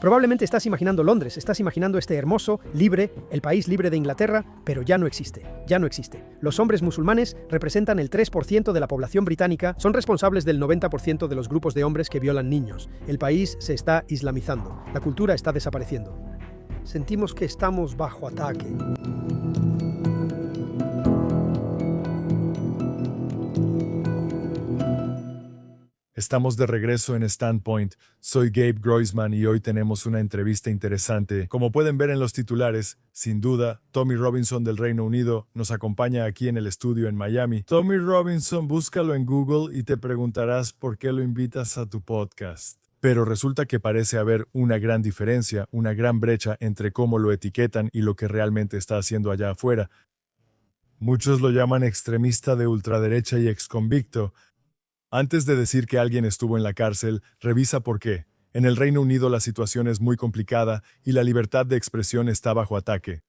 Probablemente estás imaginando Londres, estás imaginando este hermoso, libre, el país libre de Inglaterra, pero ya no existe, ya no existe. Los hombres musulmanes representan el 3% de la población británica, son responsables del 90% de los grupos de hombres que violan niños. El país se está islamizando, la cultura está desapareciendo. Sentimos que estamos bajo ataque. Estamos de regreso en Standpoint. Soy Gabe Groisman y hoy tenemos una entrevista interesante. Como pueden ver en los titulares, sin duda, Tommy Robinson del Reino Unido nos acompaña aquí en el estudio en Miami. Tommy Robinson, búscalo en Google y te preguntarás por qué lo invitas a tu podcast. Pero resulta que parece haber una gran diferencia, una gran brecha entre cómo lo etiquetan y lo que realmente está haciendo allá afuera. Muchos lo llaman extremista de ultraderecha y exconvicto. Antes de decir que alguien estuvo en la cárcel, revisa por qué. En el Reino Unido la situación es muy complicada y la libertad de expresión está bajo ataque.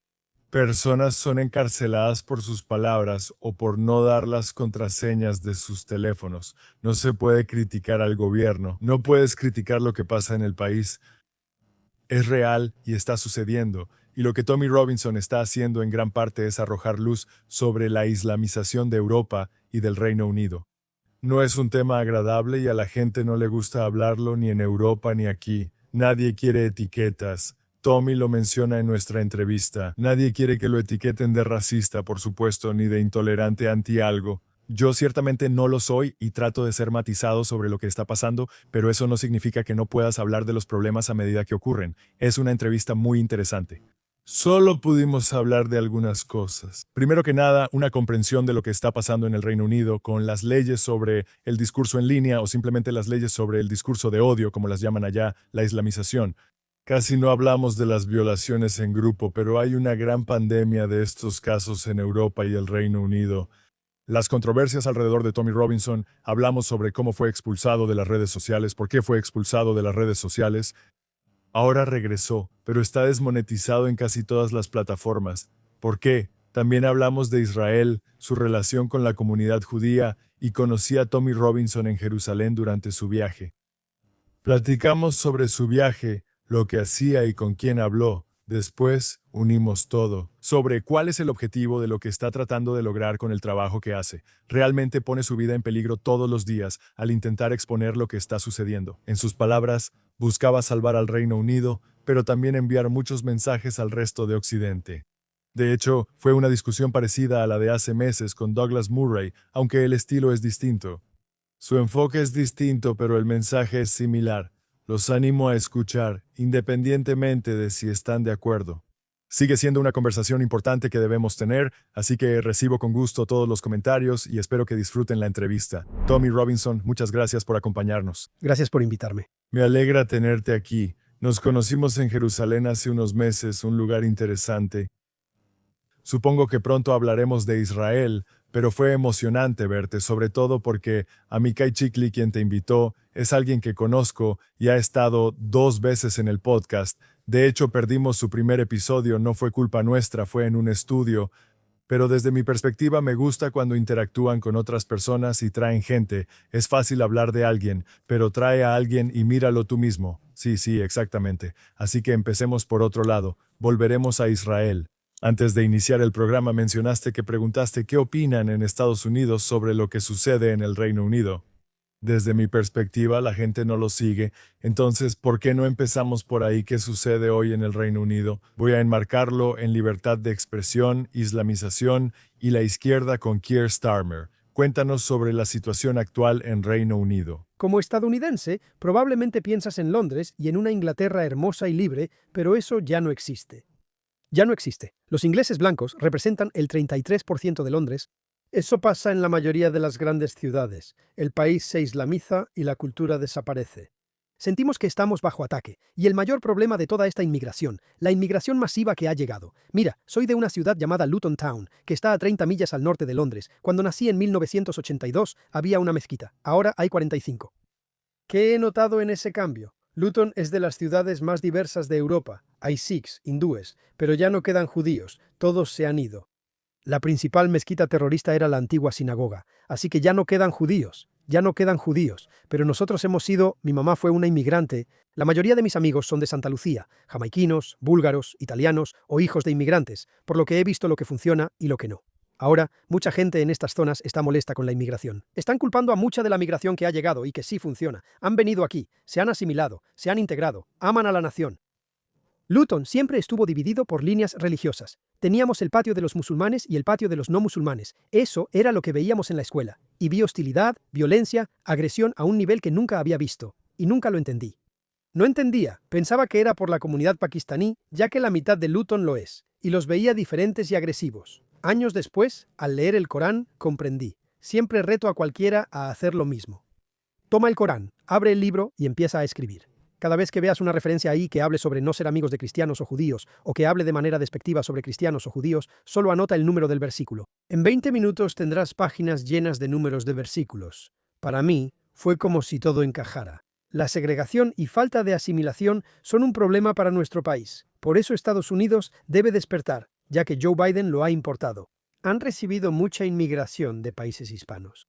Personas son encarceladas por sus palabras o por no dar las contraseñas de sus teléfonos. No se puede criticar al gobierno, no puedes criticar lo que pasa en el país. Es real y está sucediendo, y lo que Tommy Robinson está haciendo en gran parte es arrojar luz sobre la islamización de Europa y del Reino Unido. No es un tema agradable y a la gente no le gusta hablarlo ni en Europa ni aquí. Nadie quiere etiquetas. Tommy lo menciona en nuestra entrevista. Nadie quiere que lo etiqueten de racista, por supuesto, ni de intolerante anti algo. Yo ciertamente no lo soy y trato de ser matizado sobre lo que está pasando, pero eso no significa que no puedas hablar de los problemas a medida que ocurren. Es una entrevista muy interesante. Solo pudimos hablar de algunas cosas. Primero que nada, una comprensión de lo que está pasando en el Reino Unido con las leyes sobre el discurso en línea o simplemente las leyes sobre el discurso de odio, como las llaman allá, la islamización. Casi no hablamos de las violaciones en grupo, pero hay una gran pandemia de estos casos en Europa y el Reino Unido. Las controversias alrededor de Tommy Robinson, hablamos sobre cómo fue expulsado de las redes sociales, por qué fue expulsado de las redes sociales. Ahora regresó, pero está desmonetizado en casi todas las plataformas. ¿Por qué? También hablamos de Israel, su relación con la comunidad judía y conocí a Tommy Robinson en Jerusalén durante su viaje. Platicamos sobre su viaje, lo que hacía y con quién habló. Después, unimos todo. Sobre cuál es el objetivo de lo que está tratando de lograr con el trabajo que hace. Realmente pone su vida en peligro todos los días al intentar exponer lo que está sucediendo. En sus palabras, buscaba salvar al Reino Unido, pero también enviar muchos mensajes al resto de Occidente. De hecho, fue una discusión parecida a la de hace meses con Douglas Murray, aunque el estilo es distinto. Su enfoque es distinto, pero el mensaje es similar. Los animo a escuchar, independientemente de si están de acuerdo. Sigue siendo una conversación importante que debemos tener, así que recibo con gusto todos los comentarios y espero que disfruten la entrevista. Tommy Robinson, muchas gracias por acompañarnos. Gracias por invitarme. Me alegra tenerte aquí. Nos conocimos en Jerusalén hace unos meses, un lugar interesante. Supongo que pronto hablaremos de Israel, pero fue emocionante verte, sobre todo porque Amikai Chikli, quien te invitó, es alguien que conozco y ha estado 2 veces en el podcast. De hecho, perdimos su primer episodio, no fue culpa nuestra, fue en un estudio. Pero desde mi perspectiva me gusta cuando interactúan con otras personas y traen gente. Es fácil hablar de alguien, pero trae a alguien y míralo tú mismo. Sí, exactamente. Así que empecemos por otro lado. Volveremos a Israel. Antes de iniciar el programa mencionaste que preguntaste qué opinan en Estados Unidos sobre lo que sucede en el Reino Unido. Desde mi perspectiva, la gente no lo sigue, entonces, ¿por qué no empezamos por ahí? ¿Qué sucede hoy en el Reino Unido? Voy a enmarcarlo en libertad de expresión, islamización y la izquierda con Keir Starmer. Cuéntanos sobre la situación actual en Reino Unido. Como estadounidense, probablemente piensas en Londres y en una Inglaterra hermosa y libre, pero eso ya no existe. Ya no existe. Los ingleses blancos representan el 33% de Londres. Eso pasa en la mayoría de las grandes ciudades. El país se islamiza y la cultura desaparece. Sentimos que estamos bajo ataque, y el mayor problema de toda esta inmigración, la inmigración masiva que ha llegado. Mira, soy de una ciudad llamada Luton Town, que está a 30 millas al norte de Londres. Cuando nací en 1982 había una mezquita, ahora hay 45. ¿Qué he notado en ese cambio? Luton es de las ciudades más diversas de Europa. Hay sikhs, hindúes, pero ya no quedan judíos, todos se han ido. La principal mezquita terrorista era la antigua sinagoga, así que ya no quedan judíos. Ya no quedan judíos, pero nosotros mi mamá fue una inmigrante. La mayoría de mis amigos son de Santa Lucía, jamaiquinos, búlgaros, italianos o hijos de inmigrantes, por lo que he visto lo que funciona y lo que no. Ahora, mucha gente en estas zonas está molesta con la inmigración. Están culpando a mucha de la migración que ha llegado y que sí funciona. Han venido aquí, se han asimilado, se han integrado, aman a la nación. Luton siempre estuvo dividido por líneas religiosas. Teníamos el patio de los musulmanes y el patio de los no musulmanes. Eso era lo que veíamos en la escuela. Y vi hostilidad, violencia, agresión a un nivel que nunca había visto. Y nunca lo entendí. No entendía, pensaba que era por la comunidad pakistaní, ya que la mitad de Luton lo es. Y los veía diferentes y agresivos. Años después, al leer el Corán, comprendí. Siempre reto a cualquiera a hacer lo mismo. Toma el Corán, abre el libro y empieza a escribir. Cada vez que veas una referencia ahí que hable sobre no ser amigos de cristianos o judíos, o que hable de manera despectiva sobre cristianos o judíos, solo anota el número del versículo. En 20 minutos tendrás páginas llenas de números de versículos. Para mí, fue como si todo encajara. La segregación y falta de asimilación son un problema para nuestro país. Por eso Estados Unidos debe despertar, ya que Joe Biden lo ha importado. Han recibido mucha inmigración de países hispanos.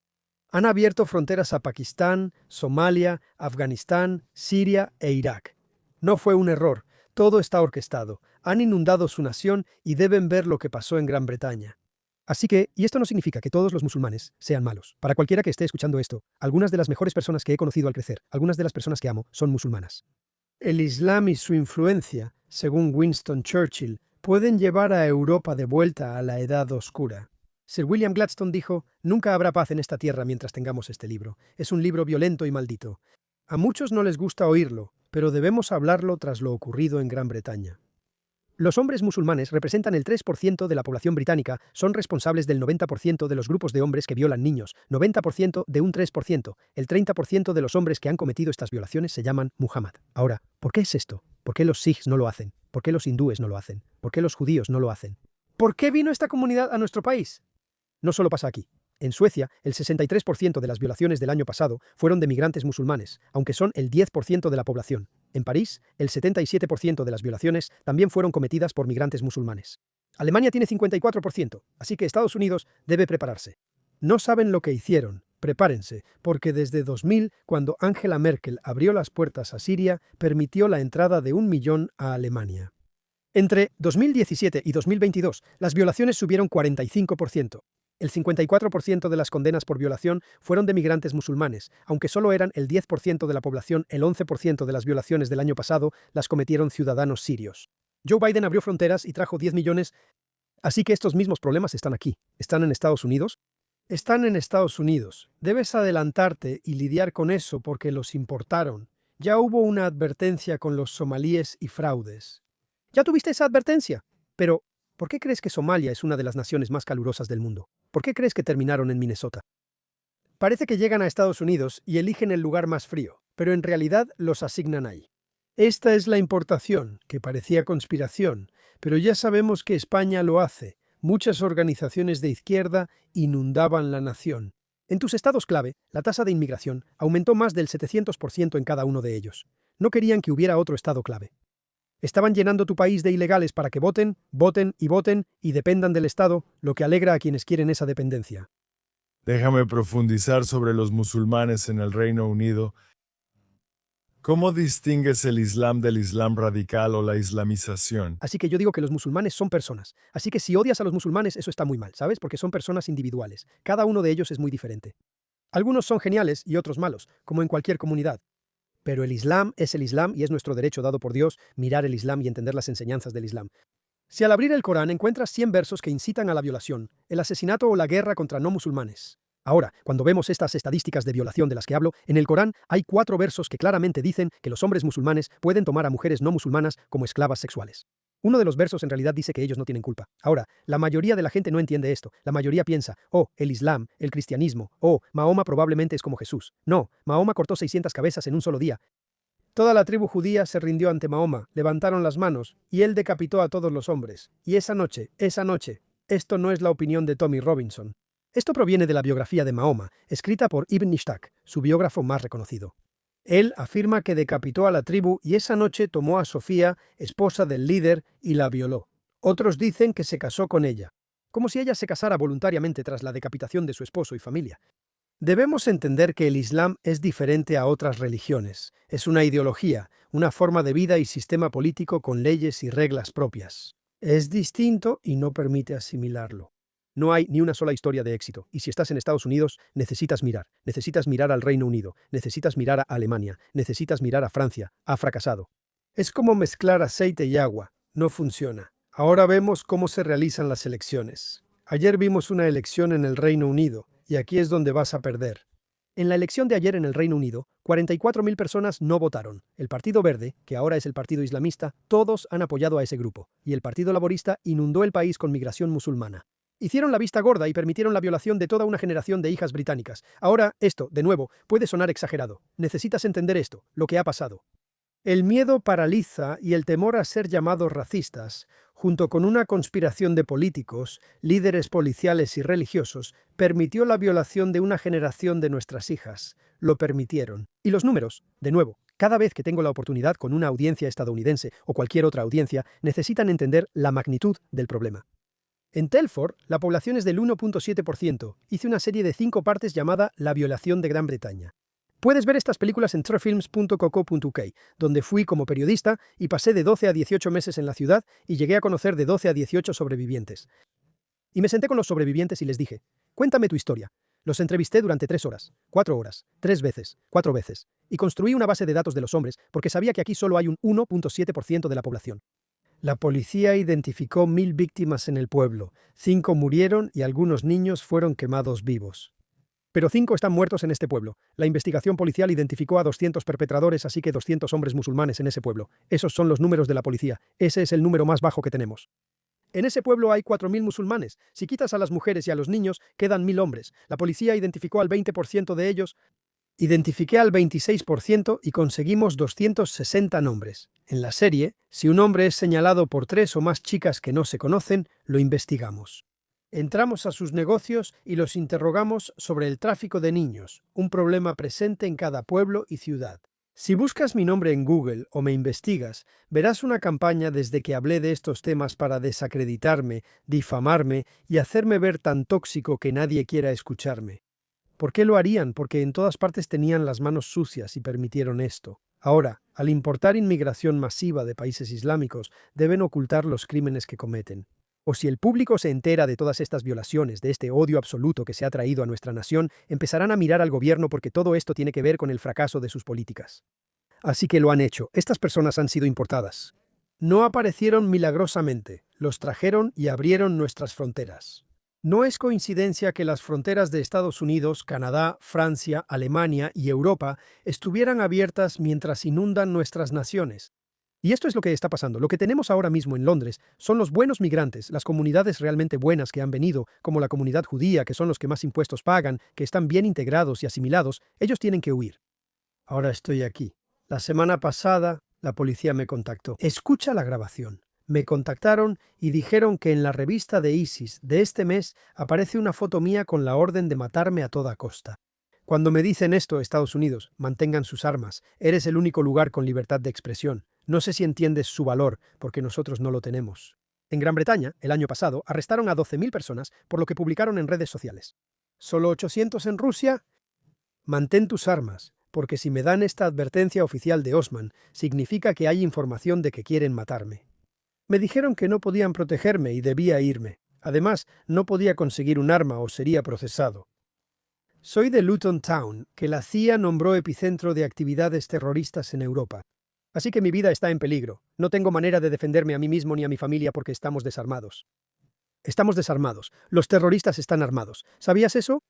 Han abierto fronteras a Pakistán, Somalia, Afganistán, Siria e Irak. No fue un error, todo está orquestado. Han inundado su nación y deben ver lo que pasó en Gran Bretaña. Así que, y esto no significa que todos los musulmanes sean malos. Para cualquiera que esté escuchando esto, algunas de las mejores personas que he conocido al crecer, algunas de las personas que amo, son musulmanas. El Islam y su influencia, según Winston Churchill, pueden llevar a Europa de vuelta a la Edad Oscura. Sir William Gladstone dijo, nunca habrá paz en esta tierra mientras tengamos este libro. Es un libro violento y maldito. A muchos no les gusta oírlo, pero debemos hablarlo tras lo ocurrido en Gran Bretaña. Los hombres musulmanes representan el 3% de la población británica, son responsables del 90% de los grupos de hombres que violan niños, 90% de un 3%, el 30% de los hombres que han cometido estas violaciones se llaman Muhammad. Ahora, ¿por qué es esto? ¿Por qué los sikhs no lo hacen? ¿Por qué los hindúes no lo hacen? ¿Por qué los judíos no lo hacen? ¿Por qué vino esta comunidad a nuestro país? No solo pasa aquí. En Suecia, el 63% de las violaciones del año pasado fueron de migrantes musulmanes, aunque son el 10% de la población. En París, el 77% de las violaciones también fueron cometidas por migrantes musulmanes. Alemania tiene 54%, así que Estados Unidos debe prepararse. No saben lo que hicieron, prepárense, porque desde 2000, cuando Angela Merkel abrió las puertas a Siria, permitió la entrada de 1 millón a Alemania. Entre 2017 y 2022, las violaciones subieron 45%. El 54% de las condenas por violación fueron de migrantes musulmanes, aunque solo eran el 10% de la población, el 11% de las violaciones del año pasado las cometieron ciudadanos sirios. Joe Biden abrió fronteras y trajo 10 millones, así que estos mismos problemas están aquí. ¿Están en Estados Unidos? Están en Estados Unidos. Debes adelantarte y lidiar con eso porque los importaron. Ya hubo una advertencia con los somalíes y fraudes. ¿Ya tuviste esa advertencia? Pero, ¿por qué crees que Somalia es una de las naciones más calurosas del mundo? ¿Por qué crees que terminaron en Minnesota? Parece que llegan a Estados Unidos y eligen el lugar más frío, pero en realidad los asignan ahí. Esta es la importación, que parecía conspiración, pero ya sabemos que España lo hace. Muchas organizaciones de izquierda inundaban la nación. En tus estados clave, la tasa de inmigración aumentó más del 700% en cada uno de ellos. No querían que hubiera otro estado clave. Estaban llenando tu país de ilegales para que voten, voten y dependan del Estado, lo que alegra a quienes quieren esa dependencia. Déjame profundizar sobre los musulmanes en el Reino Unido. ¿Cómo distingues el Islam del Islam radical o la islamización? Así que yo digo que los musulmanes son personas. Así que si odias a los musulmanes, eso está muy mal, ¿sabes? Porque son personas individuales. Cada uno de ellos es muy diferente. Algunos son geniales y otros malos, como en cualquier comunidad. Pero el Islam es el Islam y es nuestro derecho dado por Dios mirar el Islam y entender las enseñanzas del Islam. Si al abrir el Corán encuentras 100 versos que incitan a la violación, el asesinato o la guerra contra no musulmanes. Ahora, cuando vemos estas estadísticas de violación de las que hablo, en el Corán hay 4 versos que claramente dicen que los hombres musulmanes pueden tomar a mujeres no musulmanas como esclavas sexuales. Uno de los versos en realidad dice que ellos no tienen culpa. Ahora, la mayoría de la gente no entiende esto. La mayoría piensa, oh, el Islam, el cristianismo, oh, Mahoma probablemente es como Jesús. No, Mahoma cortó 600 cabezas en un solo día. Toda la tribu judía se rindió ante Mahoma, levantaron las manos, y él decapitó a todos los hombres. Y esa noche, esto no es la opinión de Tommy Robinson. Esto proviene de la biografía de Mahoma, escrita por Ibn Ishaq, su biógrafo más reconocido. Él afirma que decapitó a la tribu y esa noche tomó a Sofía, esposa del líder, y la violó. Otros dicen que se casó con ella, como si ella se casara voluntariamente tras la decapitación de su esposo y familia. Debemos entender que el Islam es diferente a otras religiones. Es una ideología, una forma de vida y sistema político con leyes y reglas propias. Es distinto y no permite asimilarlo. No hay ni una sola historia de éxito, y si estás en Estados Unidos, necesitas mirar al Reino Unido, necesitas mirar a Alemania, necesitas mirar a Francia, ha fracasado. Es como mezclar aceite y agua, no funciona. Ahora vemos cómo se realizan las elecciones. Ayer vimos una elección en el Reino Unido, y aquí es donde vas a perder. En la elección de ayer en el Reino Unido, 44.000 personas no votaron. El Partido Verde, que ahora es el Partido Islamista, todos han apoyado a ese grupo, y el Partido Laborista inundó el país con migración musulmana. Hicieron la vista gorda y permitieron la violación de toda una generación de hijas británicas. Ahora, esto, de nuevo, puede sonar exagerado. Necesitas entender esto, lo que ha pasado. El miedo paraliza y el temor a ser llamados racistas, junto con una conspiración de políticos, líderes policiales y religiosos, permitió la violación de una generación de nuestras hijas. Lo permitieron. Y los números, de nuevo, cada vez que tengo la oportunidad con una audiencia estadounidense o cualquier otra audiencia, necesitan entender la magnitud del problema. En Telford, la población es del 1.7%. Hice una serie de 5 partes llamada La violación de Gran Bretaña. Puedes ver estas películas en trefilms.co.uk, donde fui como periodista y pasé de 12 a 18 meses en la ciudad y llegué a conocer de 12 a 18 sobrevivientes. Y me senté con los sobrevivientes y les dije, cuéntame tu historia. Los entrevisté durante 3 horas, 4 horas, 3 veces, 4 veces, y construí una base de datos de los hombres porque sabía que aquí solo hay un 1.7% de la población. La policía identificó 1.000 víctimas en el pueblo, 5 murieron y algunos niños fueron quemados vivos. Pero 5 están muertos en este pueblo. La investigación policial identificó a 200 perpetradores, así que 200 hombres musulmanes en ese pueblo. Esos son los números de la policía. Ese es el número más bajo que tenemos. En ese pueblo hay 4.000 musulmanes. Si quitas a las mujeres y a los niños, quedan 1.000 hombres. La policía identificó al 20% de ellos. Identifiqué al 26% y conseguimos 260 nombres. En la serie, si un hombre es señalado por 3 o más chicas que no se conocen, lo investigamos. Entramos a sus negocios y los interrogamos sobre el tráfico de niños, un problema presente en cada pueblo y ciudad. Si buscas mi nombre en Google o me investigas, verás una campaña desde que hablé de estos temas para desacreditarme, difamarme y hacerme ver tan tóxico que nadie quiera escucharme. ¿Por qué lo harían? Porque en todas partes tenían las manos sucias y permitieron esto. Ahora, al importar inmigración masiva de países islámicos, deben ocultar los crímenes que cometen. O si el público se entera de todas estas violaciones, de este odio absoluto que se ha traído a nuestra nación, empezarán a mirar al gobierno porque todo esto tiene que ver con el fracaso de sus políticas. Así que lo han hecho. Estas personas han sido importadas. No aparecieron milagrosamente. Los trajeron y abrieron nuestras fronteras. No es coincidencia que las fronteras de Estados Unidos, Canadá, Francia, Alemania y Europa estuvieran abiertas mientras inundan nuestras naciones. Y esto es lo que está pasando. Lo que tenemos ahora mismo en Londres son los buenos migrantes, las comunidades realmente buenas que han venido, como la comunidad judía, que son los que más impuestos pagan, que están bien integrados y asimilados, ellos tienen que huir. Ahora estoy aquí. La semana pasada, la policía me contactó. Escucha la grabación. Me contactaron y dijeron que en la revista de ISIS de este mes aparece una foto mía con la orden de matarme a toda costa. Cuando me dicen esto, Estados Unidos, mantengan sus armas, eres el único lugar con libertad de expresión. No sé si entiendes su valor, porque nosotros no lo tenemos. En Gran Bretaña, el año pasado, arrestaron a 12.000 personas por lo que publicaron en redes sociales. ¿Solo 800 en Rusia? Mantén tus armas, porque si me dan esta advertencia oficial de Osman, significa que hay información de que quieren matarme. Me dijeron que no podían protegerme y debía irme. Además, no podía conseguir un arma o sería procesado. Soy de Luton Town, que la CIA nombró epicentro de actividades terroristas en Europa. Así que mi vida está en peligro. No tengo manera de defenderme a mí mismo ni a mi familia porque estamos desarmados. Estamos desarmados. Los terroristas están armados. ¿Sabías eso?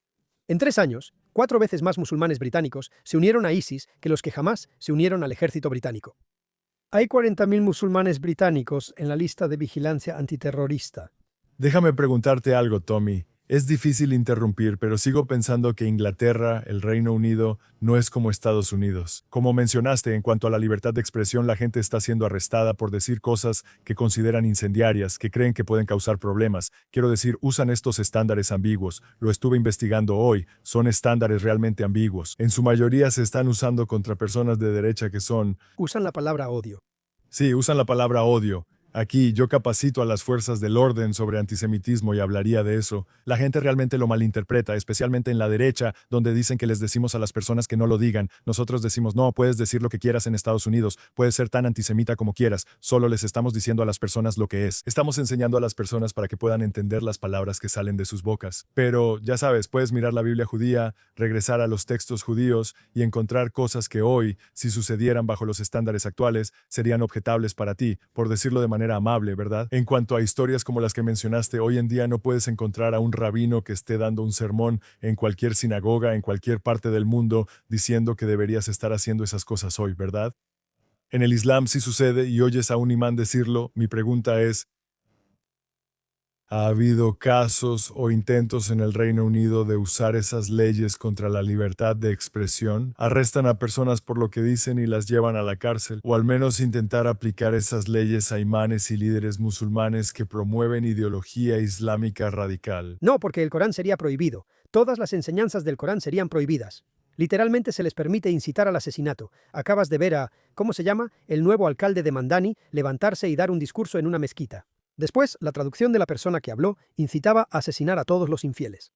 En 3 años, 4 veces más musulmanes británicos se unieron a ISIS que los que jamás se unieron al ejército británico. Hay 40.000 musulmanes británicos en la lista de vigilancia antiterrorista. Déjame preguntarte algo, Tommy. Es difícil interrumpir, pero sigo pensando que Inglaterra, el Reino Unido, no es como Estados Unidos. Como mencionaste, en cuanto a la libertad de expresión, la gente está siendo arrestada por decir cosas que consideran incendiarias, que creen que pueden causar problemas. Quiero decir, usan estos estándares ambiguos. Lo estuve investigando hoy. Son estándares realmente ambiguos. En su mayoría se están usando contra personas de derecha que son... Usan la palabra odio. Sí, usan la palabra odio. Aquí yo capacito a las fuerzas del orden sobre antisemitismo y hablaría de eso. La gente realmente lo malinterpreta, especialmente en la derecha, donde dicen que les decimos a las personas que no lo digan. Nosotros decimos, no, puedes decir lo que quieras en Estados Unidos, puedes ser tan antisemita como quieras, solo les estamos diciendo a las personas lo que es. Estamos enseñando a las personas para que puedan entender las palabras que salen de sus bocas. Pero, ya sabes, puedes mirar la Biblia judía, regresar a los textos judíos y encontrar cosas que hoy, si sucedieran bajo los estándares actuales, serían objetables para ti, por decirlo de manera amable, ¿verdad? En cuanto a historias como las que mencionaste, hoy en día no puedes encontrar a un rabino que esté dando un sermón en cualquier sinagoga, en cualquier parte del mundo, diciendo que deberías estar haciendo esas cosas hoy, ¿verdad? En el Islam sí sucede y oyes a un imán decirlo. Mi pregunta es, ¿ha habido casos o intentos en el Reino Unido de usar esas leyes contra la libertad de expresión? Arrestan a personas por lo que dicen y las llevan a la cárcel, o al menos intentar aplicar esas leyes a imanes y líderes musulmanes que promueven ideología islámica radical. No, porque el Corán sería prohibido. Todas las enseñanzas del Corán serían prohibidas. Literalmente se les permite incitar al asesinato. Acabas de ver a, ¿cómo se llama?, el nuevo alcalde de Mandani levantarse y dar un discurso en una mezquita. Después, la traducción de la persona que habló incitaba a asesinar a todos los infieles.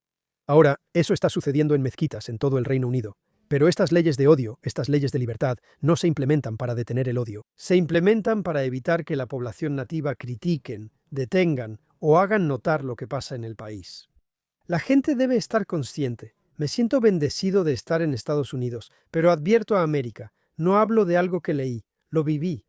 Ahora, eso está sucediendo en mezquitas en todo el Reino Unido. Pero estas leyes de odio, estas leyes de libertad, no se implementan para detener el odio. Se implementan para evitar que la población nativa critiquen, detengan o hagan notar lo que pasa en el país. La gente debe estar consciente. Me siento bendecido de estar en Estados Unidos, pero advierto a América, no hablo de algo que leí, lo viví.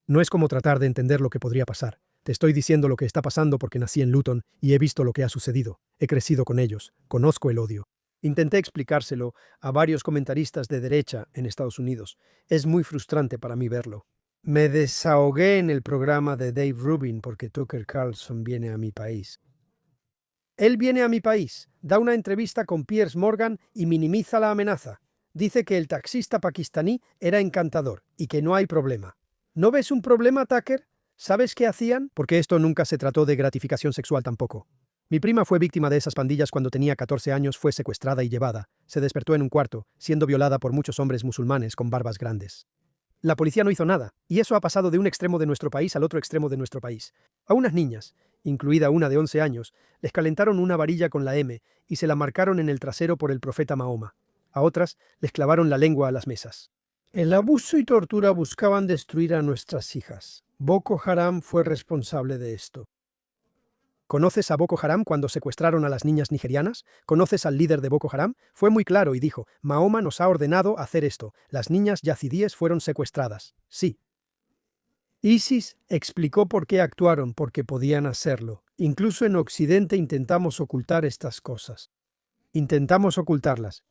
No es como tratar de entender lo que podría pasar. Te estoy diciendo lo que está pasando porque nací en Luton y he visto lo que ha sucedido. He crecido con ellos. Conozco el odio. Intenté explicárselo a varios comentaristas de derecha en Estados Unidos. Es muy frustrante para mí verlo. Me desahogué en el programa de Dave Rubin porque Tucker Carlson viene a mi país. Él viene a mi país, da una entrevista con Piers Morgan y minimiza la amenaza. Dice que el taxista pakistaní era encantador y que no hay problema. ¿No ves un problema, Tucker? ¿Sabes qué hacían? Porque esto nunca se trató de gratificación sexual tampoco. Mi prima fue víctima de esas pandillas cuando tenía 14 años, fue secuestrada y llevada. Se despertó en un cuarto, siendo violada por muchos hombres musulmanes con barbas grandes. La policía no hizo nada, y eso ha pasado de un extremo de nuestro país al otro extremo de nuestro país. A unas niñas, incluida una de 11 años, les calentaron una varilla con la M y se la marcaron en el trasero por el profeta Mahoma. A otras les clavaron la lengua a las mesas. El abuso y tortura buscaban destruir a nuestras hijas. Boko Haram fue responsable de esto. ¿Conoces a Boko Haram cuando secuestraron a las niñas nigerianas? ¿Conoces al líder de Boko Haram? Fue muy claro y dijo, Mahoma nos ha ordenado hacer esto. Las niñas yazidíes fueron secuestradas. Sí. ISIS explicó por qué actuaron, porque podían hacerlo. Incluso en Occidente intentamos ocultar estas cosas. Intentamos ocultarlas.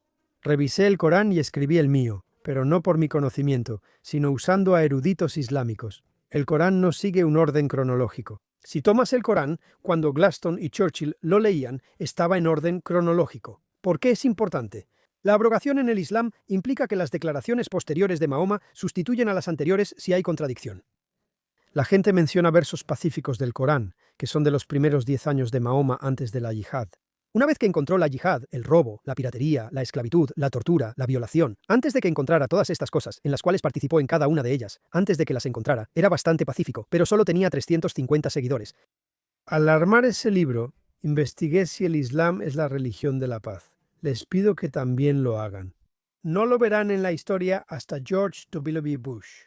Revisé el Corán y escribí el mío, pero no por mi conocimiento, sino usando a eruditos islámicos. El Corán no sigue un orden cronológico. Si tomas el Corán, cuando Gladstone y Churchill lo leían, estaba en orden cronológico. ¿Por qué es importante? La abrogación en el Islam implica que las declaraciones posteriores de Mahoma sustituyen a las anteriores si hay contradicción. La gente menciona versos pacíficos del Corán, que son de los primeros 10 años de Mahoma antes de la yihad. Una vez que encontró la yihad, el robo, la piratería, la esclavitud, la tortura, la violación, antes de que encontrara todas estas cosas, en las cuales participó en cada una de ellas, antes de que las encontrara, era bastante pacífico, pero solo tenía 350 seguidores. Al armar ese libro, investigué si el Islam es la religión de la paz. Les pido que también lo hagan. No lo verán en la historia hasta George W. Bush.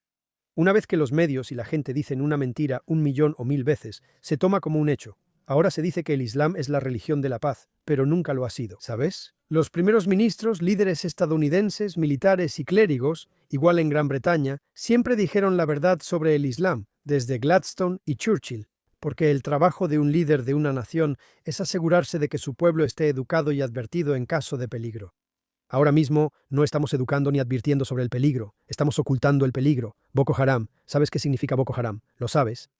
Una vez que los medios y la gente dicen una mentira 1.000.000 o 1.000 veces, se toma como un hecho. Ahora se dice que el Islam es la religión de la paz, pero nunca lo ha sido, ¿sabes? Los primeros ministros, líderes estadounidenses, militares y clérigos, igual en Gran Bretaña, siempre dijeron la verdad sobre el Islam, desde Gladstone y Churchill, porque el trabajo de un líder de una nación es asegurarse de que su pueblo esté educado y advertido en caso de peligro. Ahora mismo no estamos educando ni advirtiendo sobre el peligro, estamos ocultando el peligro. Boko Haram, ¿sabes qué significa Boko Haram? ¿Lo sabes?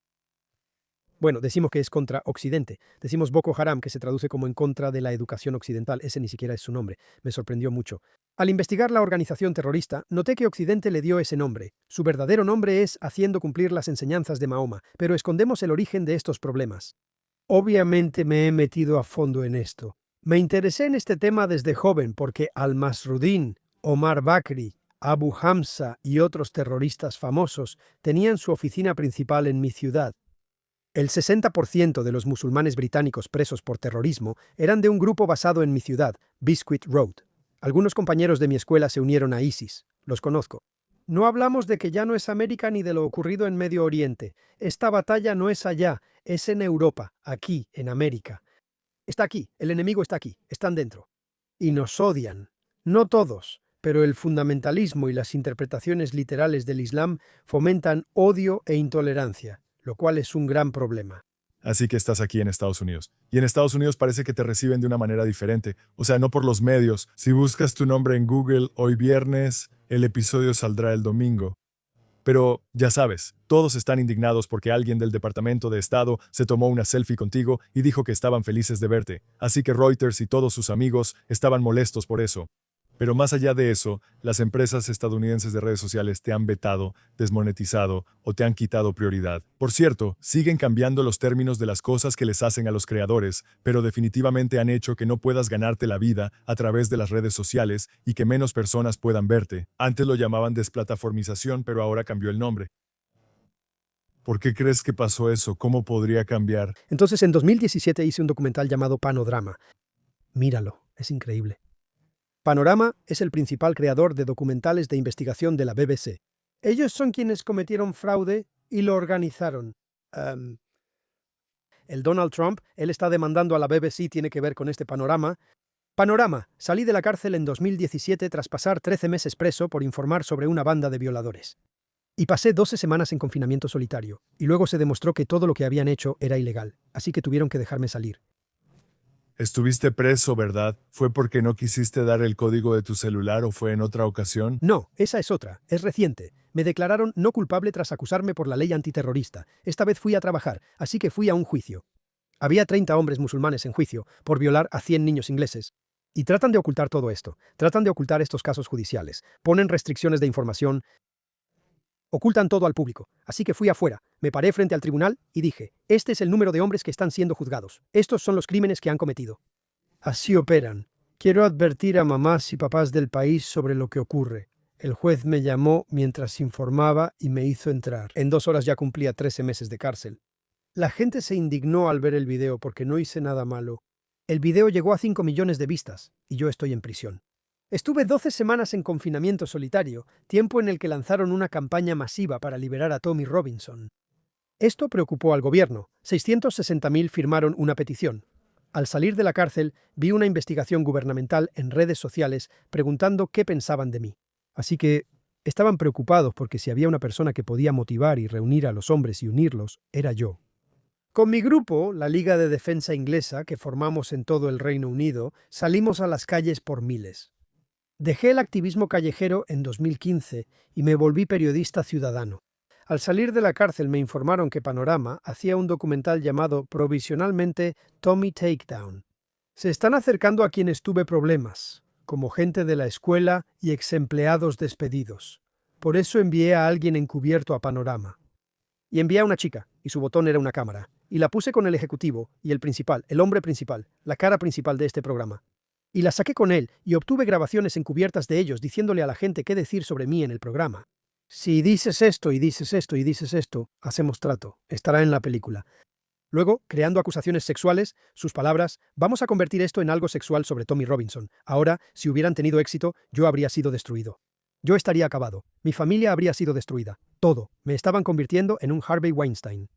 Bueno, decimos que es contra Occidente. Decimos Boko Haram, que se traduce como en contra de la educación occidental. Ese ni siquiera es su nombre. Me sorprendió mucho. Al investigar la organización terrorista, noté que Occidente le dio ese nombre. Su verdadero nombre es haciendo cumplir las enseñanzas de Mahoma, pero escondemos el origen de estos problemas. Obviamente me he metido a fondo en esto. Me interesé en este tema desde joven porque al-Masrudin, Omar Bakri, Abu Hamza y otros terroristas famosos tenían su oficina principal en mi ciudad. El 60% de los musulmanes británicos presos por terrorismo eran de un grupo basado en mi ciudad, Biscuit Road. Algunos compañeros de mi escuela se unieron a ISIS. Los conozco. No hablamos de que ya no es América ni de lo ocurrido en Medio Oriente. Esta batalla no es allá, es en Europa, aquí, en América. Está aquí, el enemigo está aquí, están dentro. Y nos odian. No todos, pero el fundamentalismo y las interpretaciones literales del Islam fomentan odio e intolerancia, lo cual es un gran problema. Así que estás aquí en Estados Unidos. Y en Estados Unidos parece que te reciben de una manera diferente. O sea, no por los medios. Si buscas tu nombre en Google hoy viernes, el episodio saldrá el domingo. Pero, ya sabes, todos están indignados porque alguien del Departamento de Estado se tomó una selfie contigo y dijo que estaban felices de verte. Así que Reuters y todos sus amigos estaban molestos por eso. Pero más allá de eso, las empresas estadounidenses de redes sociales te han vetado, desmonetizado o te han quitado prioridad. Por cierto, siguen cambiando los términos de las cosas que les hacen a los creadores, pero definitivamente han hecho que no puedas ganarte la vida a través de las redes sociales y que menos personas puedan verte. Antes lo llamaban desplataformización, pero ahora cambió el nombre. ¿Por qué crees que pasó eso? ¿Cómo podría cambiar? Entonces, en 2017 hice un documental llamado Panodrama. Míralo, es increíble. Panorama es el principal creador de documentales de investigación de la BBC. Ellos son quienes cometieron fraude y lo organizaron. El Donald Trump, él está demandando a la BBC, tiene que ver con este Panorama. Panorama, salí de la cárcel en 2017 tras pasar 13 meses preso por informar sobre una banda de violadores. Y pasé 12 semanas en confinamiento solitario, y luego se demostró que todo lo que habían hecho era ilegal, así que tuvieron que dejarme salir. Estuviste preso, ¿verdad? ¿Fue porque no quisiste dar el código de tu celular o fue en otra ocasión? No, esa es otra, es reciente. Me declararon no culpable tras acusarme por la ley antiterrorista. Esta vez fui a trabajar, así que fui a un juicio. Había 30 hombres musulmanes en juicio por violar a 100 niños ingleses. Y tratan de ocultar todo esto, tratan de ocultar estos casos judiciales, ponen restricciones de información, ocultan todo al público. Así que fui afuera, me paré frente al tribunal y dije, este es el número de hombres que están siendo juzgados. Estos son los crímenes que han cometido. Así operan. Quiero advertir a mamás y papás del país sobre lo que ocurre. El juez me llamó mientras informaba y me hizo entrar. En 2 horas ya cumplía 13 meses de cárcel. La gente se indignó al ver el video porque no hice nada malo. El video llegó a 5 millones de vistas y yo estoy en prisión. Estuve 12 semanas en confinamiento solitario, tiempo en el que lanzaron una campaña masiva para liberar a Tommy Robinson. Esto preocupó al gobierno. 660.000 firmaron una petición. Al salir de la cárcel, vi una investigación gubernamental en redes sociales preguntando qué pensaban de mí. Así que estaban preocupados porque si había una persona que podía motivar y reunir a los hombres y unirlos, era yo. Con mi grupo, la Liga de Defensa Inglesa, que formamos en todo el Reino Unido, salimos a las calles por miles. Dejé el activismo callejero en 2015 y me volví periodista ciudadano. Al salir de la cárcel me informaron que Panorama hacía un documental llamado provisionalmente Tommy Takedown. Se están acercando a quienes tuve problemas, como gente de la escuela y exempleados despedidos. Por eso envié a alguien encubierto a Panorama. Y envié a una chica, y su botón era una cámara, y la puse con el ejecutivo y el principal, el hombre principal, la cara principal de este programa. Y la saqué con él y obtuve grabaciones encubiertas de ellos diciéndole a la gente qué decir sobre mí en el programa. Si dices esto y dices esto y dices esto, hacemos trato. Estará en la película. Luego, creando acusaciones sexuales, sus palabras, vamos a convertir esto en algo sexual sobre Tommy Robinson. Ahora, si hubieran tenido éxito, yo habría sido destruido. Yo estaría acabado. Mi familia habría sido destruida. Todo. Me estaban convirtiendo en un Harvey Weinstein.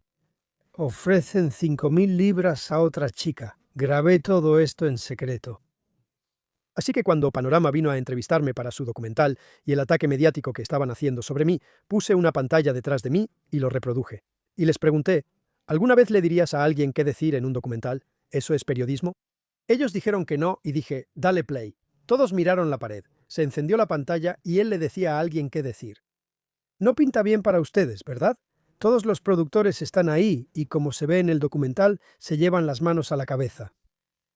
Ofrecen 5.000 libras a otra chica. Grabé todo esto en secreto. Así que cuando Panorama vino a entrevistarme para su documental y el ataque mediático que estaban haciendo sobre mí, puse una pantalla detrás de mí y lo reproduje. Y les pregunté, ¿alguna vez le dirías a alguien qué decir en un documental? ¿Eso es periodismo? Ellos dijeron que no y dije, dale play. Todos miraron la pared, se encendió la pantalla y él le decía a alguien qué decir. No pinta bien para ustedes, ¿verdad? Todos los productores están ahí y, como se ve en el documental, se llevan las manos a la cabeza.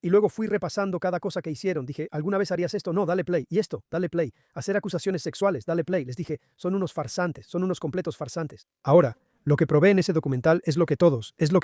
Y luego fui repasando cada cosa que hicieron. Dije, ¿alguna vez harías esto? No, dale play. Y esto, dale play. Hacer acusaciones sexuales, dale play. Les dije, son unos farsantes, son unos completos farsantes. Ahora, lo que probé en ese documental es lo que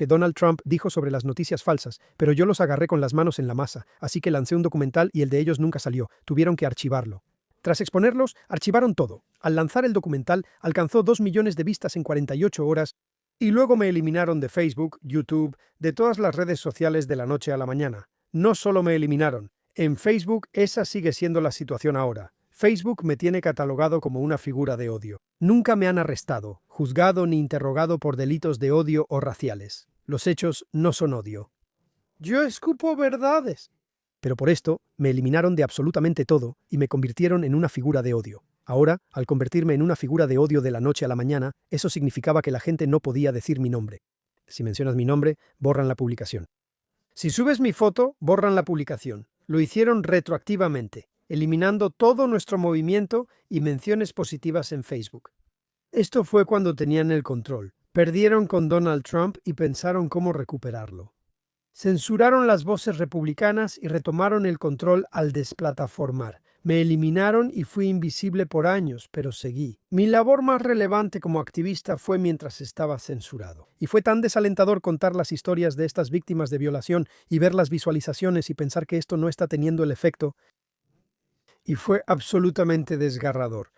Donald Trump dijo sobre las noticias falsas, pero yo los agarré con las manos en la masa, así que lancé un documental y el de ellos nunca salió. Tuvieron que archivarlo. Tras exponerlos, archivaron todo. Al lanzar el documental, alcanzó 2 millones de vistas en 48 horas Y luego me eliminaron de Facebook, YouTube, de todas las redes sociales de la noche a la mañana. No solo me eliminaron. En Facebook esa sigue siendo la situación ahora. Facebook me tiene catalogado como una figura de odio. Nunca me han arrestado, juzgado ni interrogado por delitos de odio o raciales. Los hechos no son odio. Yo escupo verdades. Pero por esto me eliminaron de absolutamente todo y me convirtieron en una figura de odio. Ahora, al convertirme en una figura de odio de la noche a la mañana, eso significaba que la gente no podía decir mi nombre. Si mencionas mi nombre, borran la publicación. Si subes mi foto, borran la publicación. Lo hicieron retroactivamente, eliminando todo nuestro movimiento y menciones positivas en Facebook. Esto fue cuando tenían el control. Perdieron con Donald Trump y pensaron cómo recuperarlo. Censuraron las voces republicanas y retomaron el control al desplataformar. Me eliminaron y fui invisible por años, pero seguí. Mi labor más relevante como activista fue mientras estaba censurado. Y fue tan desalentador contar las historias de estas víctimas de violación y ver las visualizaciones y pensar que esto no está teniendo el efecto. Y fue absolutamente desgarrador.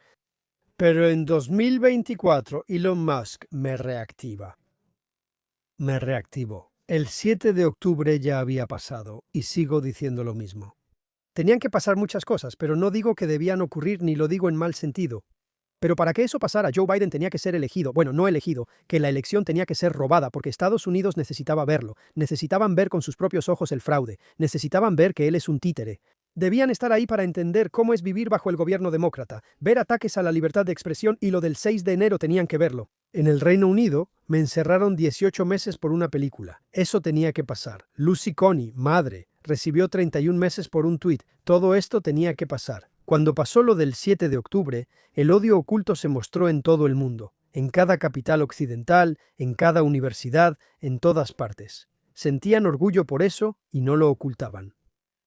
Pero en 2024 Elon Musk me reactiva. Me reactivó. El 7 de octubre ya había pasado y sigo diciendo lo mismo. Tenían que pasar muchas cosas, pero no digo que debían ocurrir ni lo digo en mal sentido. Pero para que eso pasara, Joe Biden tenía que ser elegido, bueno, no elegido, que la elección tenía que ser robada porque Estados Unidos necesitaba verlo, necesitaban ver con sus propios ojos el fraude, necesitaban ver que él es un títere. Debían estar ahí para entender cómo es vivir bajo el gobierno demócrata, ver ataques a la libertad de expresión y lo del 6 de enero tenían que verlo. En el Reino Unido me encerraron 18 meses por una película. Eso tenía que pasar. Lucy Coney, madre, recibió 31 meses por un tuit. Todo esto tenía que pasar. Cuando pasó lo del 7 de octubre, el odio oculto se mostró en todo el mundo, en cada capital occidental, en cada universidad, en todas partes. Sentían orgullo por eso y no lo ocultaban.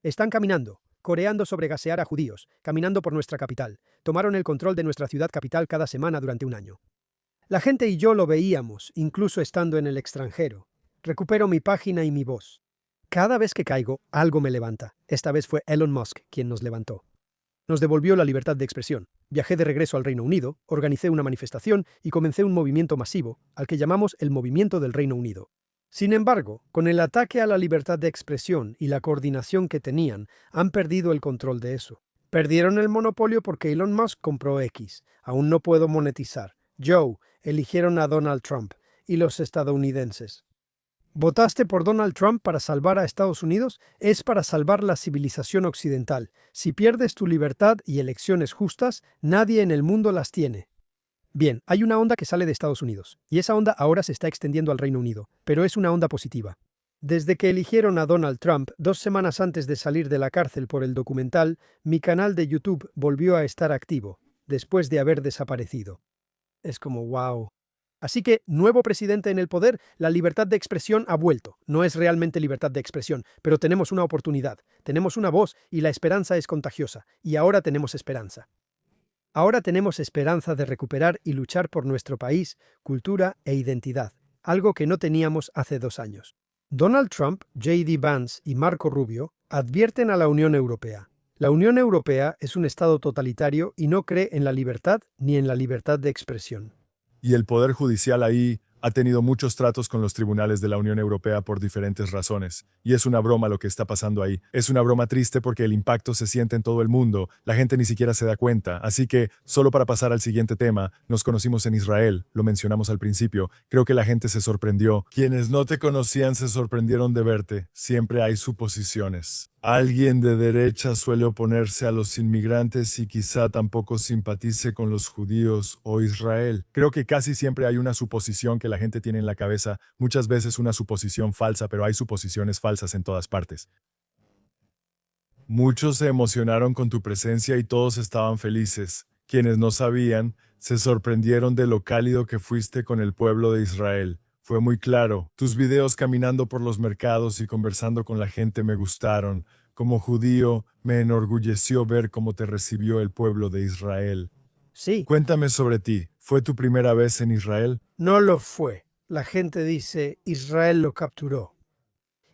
Están caminando, coreando sobre gasear a judíos, caminando por nuestra capital. Tomaron el control de nuestra ciudad capital cada semana durante un año. La gente y yo lo veíamos, incluso estando en el extranjero. Recupero mi página y mi voz. Cada vez que caigo, algo me levanta. Esta vez fue Elon Musk quien nos levantó. Nos devolvió la libertad de expresión. Viajé de regreso al Reino Unido, organicé una manifestación y comencé un movimiento masivo, al que llamamos el Movimiento del Reino Unido. Sin embargo, con el ataque a la libertad de expresión y la coordinación que tenían, han perdido el control de eso. Perdieron el monopolio porque Elon Musk compró X. Aún no puedo monetizar. Joe, eligieron a Donald Trump y los estadounidenses. ¿Votaste por Donald Trump para salvar a Estados Unidos? Es para salvar la civilización occidental. Si pierdes tu libertad y elecciones justas, nadie en el mundo las tiene. Bien, hay una onda que sale de Estados Unidos, y esa onda ahora se está extendiendo al Reino Unido, pero es una onda positiva. Desde que eligieron a Donald Trump, 2 semanas antes de salir de la cárcel por el documental, mi canal de YouTube volvió a estar activo, después de haber desaparecido. Es como wow. Así que, nuevo presidente en el poder, la libertad de expresión ha vuelto. No es realmente libertad de expresión, pero tenemos una oportunidad, tenemos una voz y la esperanza es contagiosa. Y ahora tenemos esperanza. Ahora tenemos esperanza de recuperar y luchar por nuestro país, cultura e identidad, algo que no teníamos hace 2 años. Donald Trump, J.D. Vance y Marco Rubio advierten a la Unión Europea. La Unión Europea es un estado totalitario y no cree en la libertad ni en la libertad de expresión. Y el Poder Judicial ahí ha tenido muchos tratos con los tribunales de la Unión Europea por diferentes razones. Y es una broma lo que está pasando ahí. Es una broma triste porque el impacto se siente en todo el mundo. La gente ni siquiera se da cuenta. Así que, solo para pasar al siguiente tema, nos conocimos en Israel. Lo mencionamos al principio. Creo que la gente se sorprendió. Quienes no te conocían se sorprendieron de verte. Siempre hay suposiciones. Alguien de derecha suele oponerse a los inmigrantes y quizá tampoco simpatice con los judíos o Israel. Creo que casi siempre hay una suposición que la gente tiene en la cabeza, muchas veces una suposición falsa, pero hay suposiciones falsas en todas partes. Muchos se emocionaron con tu presencia y todos estaban felices. Quienes no sabían, se sorprendieron de lo cálido que fuiste con el pueblo de Israel. Fue muy claro. Tus videos caminando por los mercados y conversando con la gente me gustaron. Como judío, me enorgulleció ver cómo te recibió el pueblo de Israel. Sí. Cuéntame sobre ti. ¿Fue tu primera vez en Israel? No lo fue. La gente dice, Israel lo capturó.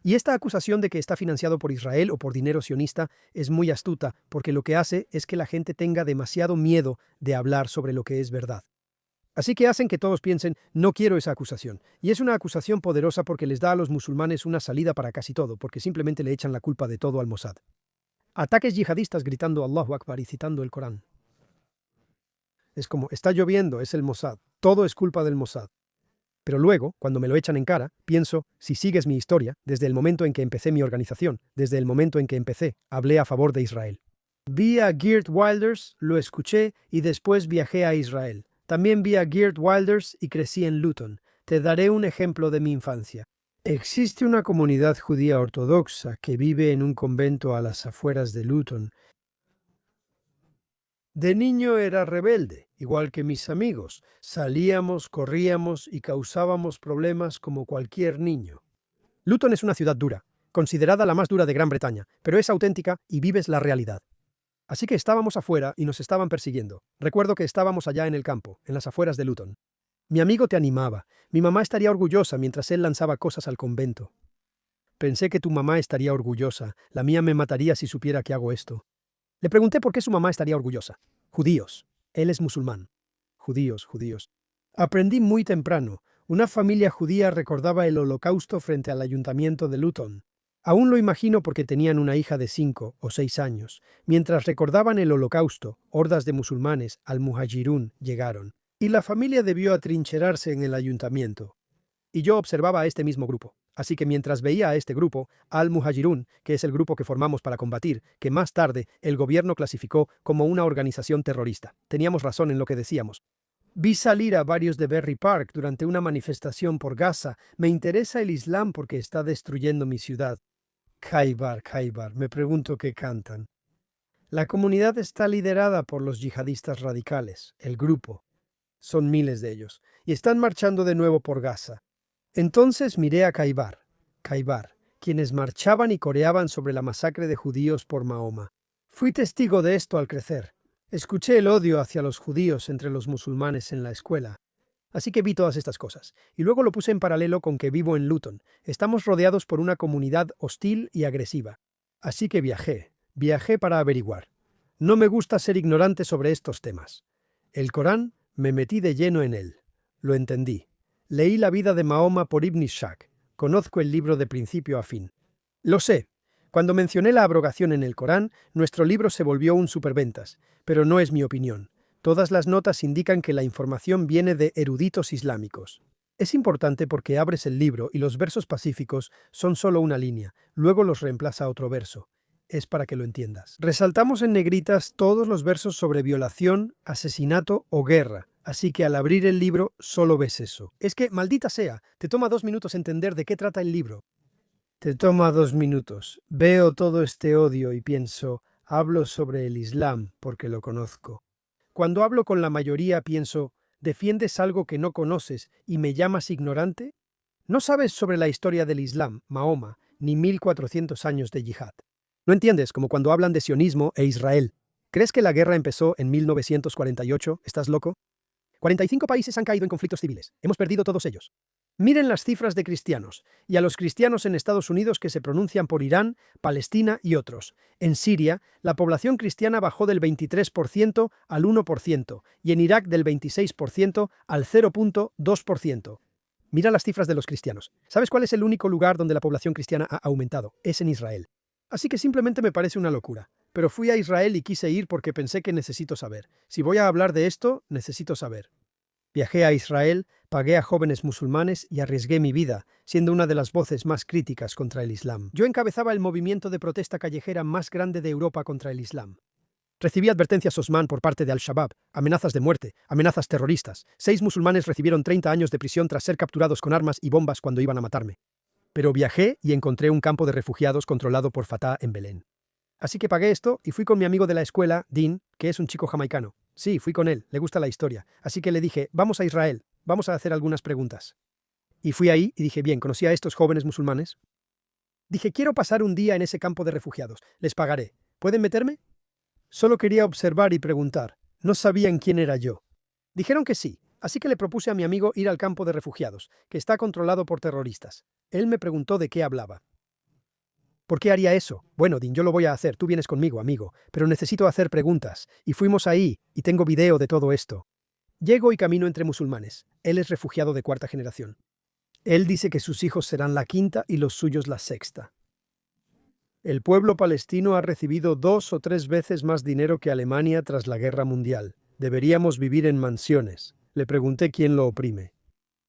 Y esta acusación de que está financiado por Israel o por dinero sionista es muy astuta, porque lo que hace es que la gente tenga demasiado miedo de hablar sobre lo que es verdad. Así que hacen que todos piensen, no quiero esa acusación. Y es una acusación poderosa porque les da a los musulmanes una salida para casi todo, porque simplemente le echan la culpa de todo al Mossad. Ataques yihadistas gritando Allahu Akbar y citando el Corán. Es como, está lloviendo, es el Mossad. Todo es culpa del Mossad. Pero luego, cuando me lo echan en cara, pienso, si sigues mi historia, desde el momento en que empecé mi organización, desde el momento en que empecé, hablé a favor de Israel. Vi a Geert Wilders, lo escuché y después viajé a Israel. También vi a Geert Wilders y crecí en Luton. Te daré un ejemplo de mi infancia. Existe una comunidad judía ortodoxa que vive en un convento a las afueras de Luton. De niño era rebelde, igual que mis amigos. Salíamos, corríamos y causábamos problemas como cualquier niño. Luton es una ciudad dura, considerada la más dura de Gran Bretaña, pero es auténtica y vives la realidad. Así que estábamos afuera y nos estaban persiguiendo. Recuerdo que estábamos allá en el campo, en las afueras de Luton. Mi amigo te animaba. Mi mamá estaría orgullosa mientras él lanzaba cosas al convento. Pensé que tu mamá estaría orgullosa. La mía me mataría si supiera que hago esto. Le pregunté por qué su mamá estaría orgullosa. Judíos. Él es musulmán. Judíos, judíos. Aprendí muy temprano. Una familia judía recordaba el Holocausto frente al ayuntamiento de Luton. Aún lo imagino porque tenían una hija de 5 o 6 años. Mientras recordaban el Holocausto, hordas de musulmanes, al-Muhajirun, llegaron. Y la familia debió atrincherarse en el ayuntamiento. Y yo observaba a este mismo grupo. Así que mientras veía a este grupo, al-Muhajirun, que es el grupo que formamos para combatir, que más tarde el gobierno clasificó como una organización terrorista. Teníamos razón en lo que decíamos. Vi salir a varios de Berry Park durante una manifestación por Gaza. Me interesa el Islam porque está destruyendo mi ciudad. Khaybar, Khaybar, me pregunto qué cantan. La comunidad está liderada por los yihadistas radicales, el grupo. Son miles de ellos, y están marchando de nuevo por Gaza. Entonces miré a Khaybar, quienes marchaban y coreaban sobre la masacre de judíos por Mahoma. Fui testigo de esto al crecer. Escuché el odio hacia los judíos entre los musulmanes en la escuela. Así que vi todas estas cosas, y luego lo puse en paralelo con que vivo en Luton. Estamos rodeados por una comunidad hostil y agresiva. Así que viajé para averiguar. No me gusta ser ignorante sobre estos temas. El Corán, me metí de lleno en él. Lo entendí. Leí la vida de Mahoma por Ibn Ishaq. Conozco el libro de principio a fin. Lo sé. Cuando mencioné la abrogación en el Corán, nuestro libro se volvió un superventas, pero no es mi opinión. Todas las notas indican que la información viene de eruditos islámicos. Es importante porque abres el libro y los versos pacíficos son solo una línea, luego los reemplaza otro verso. Es para que lo entiendas. Resaltamos en negritas todos los versos sobre violación, asesinato o guerra, así que al abrir el libro solo ves eso. Es que, maldita sea, te toma 2 minutos entender de qué trata el libro. Te toma 2 minutos. Veo todo este odio y pienso, hablo sobre el Islam porque lo conozco. Cuando hablo con la mayoría pienso, ¿defiendes algo que no conoces y me llamas ignorante? No sabes sobre la historia del Islam, Mahoma, ni 1400 años de yihad. No entiendes, como cuando hablan de sionismo e Israel. ¿Crees que la guerra empezó en 1948? ¿Estás loco? 45 países han caído en conflictos civiles. Hemos perdido todos ellos. Miren las cifras de cristianos, y a los cristianos en Estados Unidos que se pronuncian por Irán, Palestina y otros. En Siria, la población cristiana bajó del 23% al 1%, y en Irak del 26% al 0.2%. Mira las cifras de los cristianos. ¿Sabes cuál es el único lugar donde la población cristiana ha aumentado? Es en Israel. Así que simplemente me parece una locura. Pero fui a Israel y quise ir porque pensé que necesito saber. Si voy a hablar de esto, necesito saber. Viajé a Israel, pagué a jóvenes musulmanes y arriesgué mi vida, siendo una de las voces más críticas contra el Islam. Yo encabezaba el movimiento de protesta callejera más grande de Europa contra el Islam. Recibí advertencias Osman por parte de Al-Shabaab, amenazas de muerte, amenazas terroristas. 6 musulmanes recibieron 30 años de prisión tras ser capturados con armas y bombas cuando iban a matarme. Pero viajé y encontré un campo de refugiados controlado por Fatah en Belén. Así que pagué esto y fui con mi amigo de la escuela, Dean, que es un chico jamaicano. Sí, fui con él, le gusta la historia. Así que le dije, vamos a Israel, vamos a hacer algunas preguntas. Y fui ahí y dije, bien, ¿conocí a estos jóvenes musulmanes? Dije, quiero pasar un día en ese campo de refugiados, les pagaré. ¿Pueden meterme? Solo quería observar y preguntar. No sabían quién era yo. Dijeron que sí, así que le propuse a mi amigo ir al campo de refugiados, que está controlado por terroristas. Él me preguntó de qué hablaba. ¿Por qué haría eso? Bueno, Dean, yo lo voy a hacer, tú vienes conmigo, amigo, pero necesito hacer preguntas. Y fuimos ahí, y tengo video de todo esto. Llego y camino entre musulmanes. Él es refugiado de cuarta generación. Él dice que sus hijos serán la quinta y los suyos la sexta. El pueblo palestino ha recibido 2 o 3 veces más dinero que Alemania tras la Guerra Mundial. Deberíamos vivir en mansiones. Le pregunté quién lo oprime.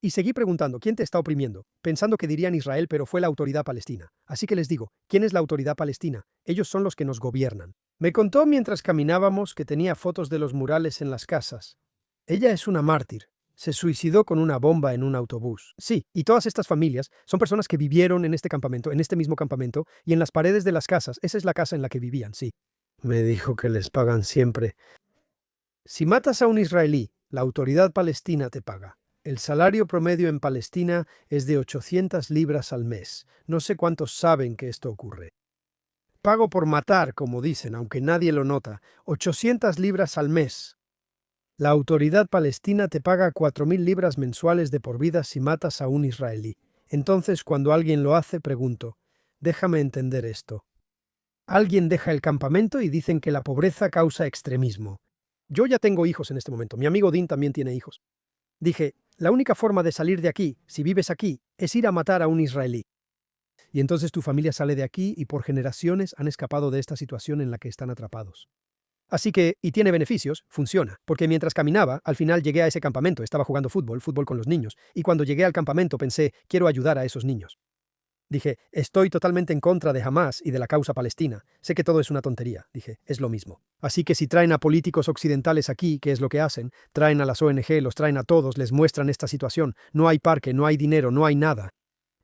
Y seguí preguntando, ¿quién te está oprimiendo? Pensando que dirían Israel, pero fue la autoridad palestina. Así que les digo, ¿quién es la autoridad palestina? Ellos son los que nos gobiernan. Me contó mientras caminábamos que tenía fotos de los murales en las casas. Ella es una mártir. Se suicidó con una bomba en un autobús. Sí, y todas estas familias son personas que vivieron en este campamento, en este mismo campamento, y en las paredes de las casas. Esa es la casa en la que vivían, sí. Me dijo que les pagan siempre. Si matas a un israelí, la autoridad palestina te paga. El salario promedio en Palestina es de 800 libras al mes. No sé cuántos saben que esto ocurre. Pago por matar, como dicen, aunque nadie lo nota. 800 libras al mes. La autoridad palestina te paga 4.000 libras mensuales de por vida si matas a un israelí. Entonces, cuando alguien lo hace, pregunto, déjame entender esto. Alguien deja el campamento y dicen que la pobreza causa extremismo. Yo ya tengo hijos en este momento. Mi amigo Dean también tiene hijos. Dije, la única forma de salir de aquí, si vives aquí, es ir a matar a un israelí. Y entonces tu familia sale de aquí y por generaciones han escapado de esta situación en la que están atrapados. Así que, y tiene beneficios, funciona, porque mientras caminaba, al final llegué a ese campamento, estaba jugando fútbol con los niños, y cuando llegué al campamento pensé, quiero ayudar a esos niños. Dije, estoy totalmente en contra de Hamás y de la causa palestina. Sé que todo es una tontería. Dije, es lo mismo. Así que si traen a políticos occidentales aquí, ¿qué es lo que hacen? Traen a las ONG, los traen a todos, les muestran esta situación. No hay parque, no hay dinero, no hay nada.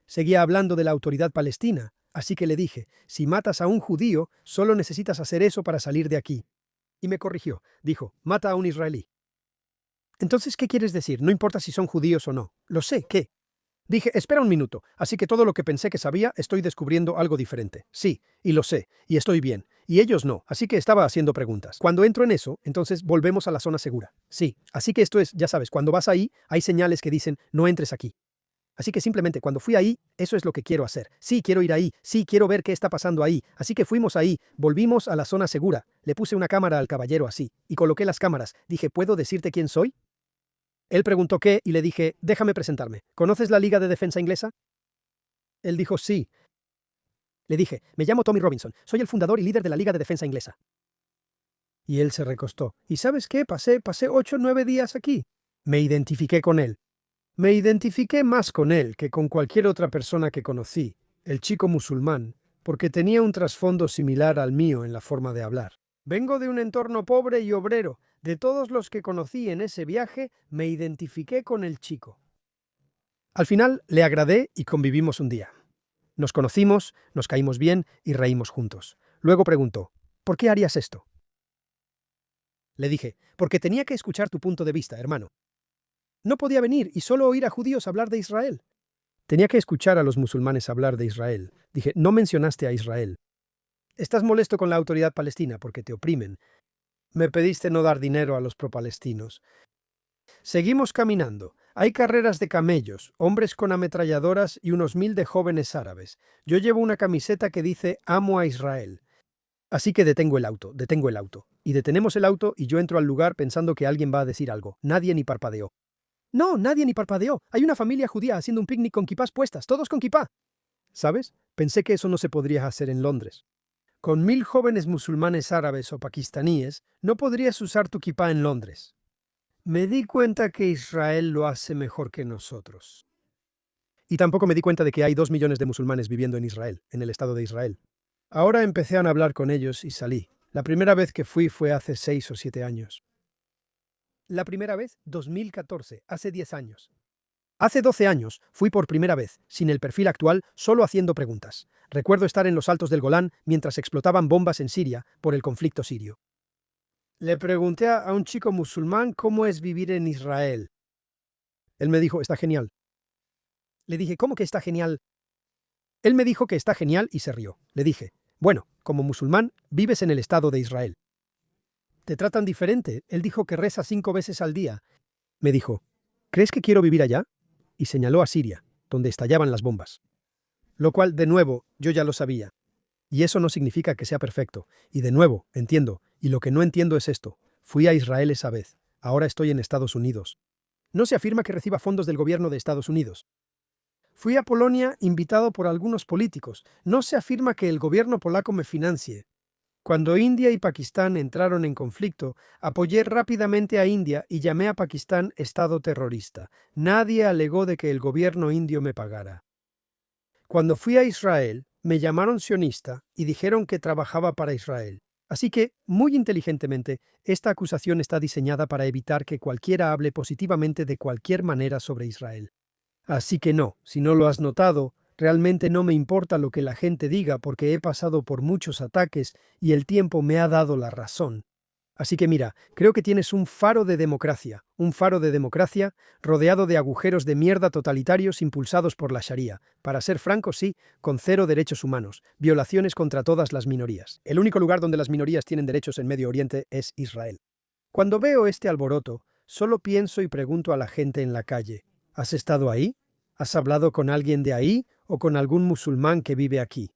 Seguía hablando de la autoridad palestina, así que le dije, si matas a un judío, solo necesitas hacer eso para salir de aquí. Y me corrigió. Dijo, mata a un israelí. Entonces, ¿qué quieres decir? No importa si son judíos o no. Lo sé, ¿qué? Dije, espera un minuto, así que todo lo que pensé que sabía, estoy descubriendo algo diferente. Sí, y lo sé, y estoy bien. Y ellos no, así que estaba haciendo preguntas. Cuando entro en eso, entonces volvemos a la zona segura. Sí, así que esto es, ya sabes, cuando vas ahí, hay señales que dicen, no entres aquí. Así que simplemente cuando fui ahí, eso es lo que quiero hacer. Sí, quiero ir ahí. Sí, quiero ver qué está pasando ahí. Así que fuimos ahí, volvimos a la zona segura. Le puse una cámara al caballero así, y coloqué las cámaras. Dije, ¿puedo decirte quién soy? Él preguntó qué, y le dije, déjame presentarme. ¿Conoces la Liga de Defensa Inglesa? Él dijo, sí. Le dije, me llamo Tommy Robinson. Soy el fundador y líder de la Liga de Defensa Inglesa. Y él se recostó. ¿Y sabes qué? Pasé 8 o 9 días aquí. Me identifiqué con él. Me identifiqué más con él que con cualquier otra persona que conocí, el chico musulmán, porque tenía un trasfondo similar al mío en la forma de hablar. Vengo de un entorno pobre y obrero. De todos los que conocí en ese viaje, me identifiqué con el chico. Al final, le agradé y convivimos un día. Nos conocimos, nos caímos bien y reímos juntos. Luego preguntó, ¿por qué harías esto? Le dije, porque tenía que escuchar tu punto de vista, hermano. No podía venir y solo oír a judíos hablar de Israel. Tenía que escuchar a los musulmanes hablar de Israel. Dije, no mencionaste a Israel. Estás molesto con la autoridad palestina porque te oprimen. Me pediste no dar dinero a los pro-palestinos. Seguimos caminando. Hay carreras de camellos, hombres con ametralladoras y unos 1000 de jóvenes árabes. Yo llevo una camiseta que dice «Amo a Israel». Así que detengo el auto. Y detenemos el auto y yo entro al lugar pensando que alguien va a decir algo. Nadie ni parpadeó. No, nadie ni parpadeó. Hay una familia judía haciendo un picnic con kipás puestas, todos con kipá. ¿Sabes? Pensé que eso no se podría hacer en Londres. Con 1000 jóvenes musulmanes árabes o pakistaníes, no podrías usar tu kipá en Londres. Me di cuenta que Israel lo hace mejor que nosotros. Y tampoco me di cuenta de que hay 2 millones de musulmanes viviendo en Israel, en el Estado de Israel. Ahora empecé a hablar con ellos y salí. La primera vez que fui fue hace 6 o 7 años. La primera vez, 2014, hace 10 años. Hace 12 años fui por primera vez, sin el perfil actual, solo haciendo preguntas. Recuerdo estar en los altos del Golán mientras explotaban bombas en Siria por el conflicto sirio. Le pregunté a un chico musulmán cómo es vivir en Israel. Él me dijo, está genial. Le dije, ¿cómo que está genial? Él me dijo que está genial y se rió. Le dije, bueno, como musulmán, vives en el Estado de Israel. ¿Te tratan diferente? Él dijo que reza 5 veces al día. Me dijo, ¿crees que quiero vivir allá? Y señaló a Siria, donde estallaban las bombas. Lo cual, de nuevo, yo ya lo sabía. Y eso no significa que sea perfecto. Y de nuevo, entiendo. Y lo que no entiendo es esto. Fui a Israel esa vez. Ahora estoy en Estados Unidos. No se afirma que reciba fondos del gobierno de Estados Unidos. Fui a Polonia invitado por algunos políticos. No se afirma que el gobierno polaco me financie. Cuando India y Pakistán entraron en conflicto, apoyé rápidamente a India y llamé a Pakistán Estado terrorista. Nadie alegó de que el gobierno indio me pagara. Cuando fui a Israel, me llamaron sionista y dijeron que trabajaba para Israel. Así que, muy inteligentemente, esta acusación está diseñada para evitar que cualquiera hable positivamente de cualquier manera sobre Israel. Así que no, si no lo has notado, realmente no me importa lo que la gente diga porque he pasado por muchos ataques y el tiempo me ha dado la razón. Así que mira, creo que tienes un faro de democracia rodeado de agujeros de mierda totalitarios impulsados por la Sharia. Para ser franco, sí, con 0 derechos humanos, violaciones contra todas las minorías. El único lugar donde las minorías tienen derechos en Medio Oriente es Israel. Cuando veo este alboroto, solo pienso y pregunto a la gente en la calle, ¿has estado ahí? ¿Has hablado con alguien de ahí o con algún musulmán que vive aquí?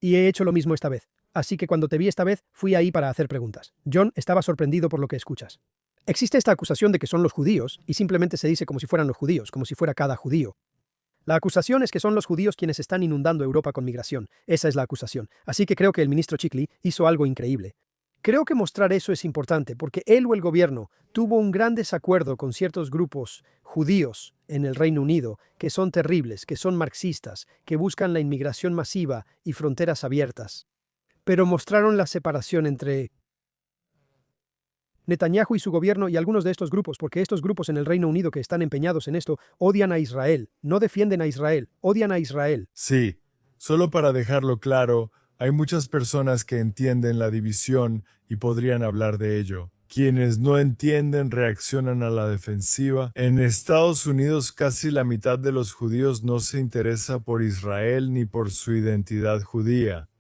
Y he hecho lo mismo esta vez. Así que cuando te vi esta vez, fui ahí para hacer preguntas. John estaba sorprendido por lo que escuchas. Existe esta acusación de que son los judíos, y simplemente se dice como si fueran los judíos, como si fuera cada judío. La acusación es que son los judíos quienes están inundando Europa con migración. Esa es la acusación. Así que creo que el ministro Chikli hizo algo increíble. Creo que mostrar eso es importante porque él o el gobierno tuvo un gran desacuerdo con ciertos grupos judíos en el Reino Unido que son terribles, que son marxistas, que buscan la inmigración masiva y fronteras abiertas. Pero mostraron la separación entre Netanyahu y su gobierno y algunos de estos grupos, porque estos grupos en el Reino Unido que están empeñados en esto odian a Israel, no defienden a Israel, odian a Israel. Sí, solo para dejarlo claro, hay muchas personas que entienden la división y podrían hablar de ello. Quienes no entienden reaccionan a la defensiva. En Estados Unidos casi la mitad de los judíos no se interesa por Israel ni por su identidad judía.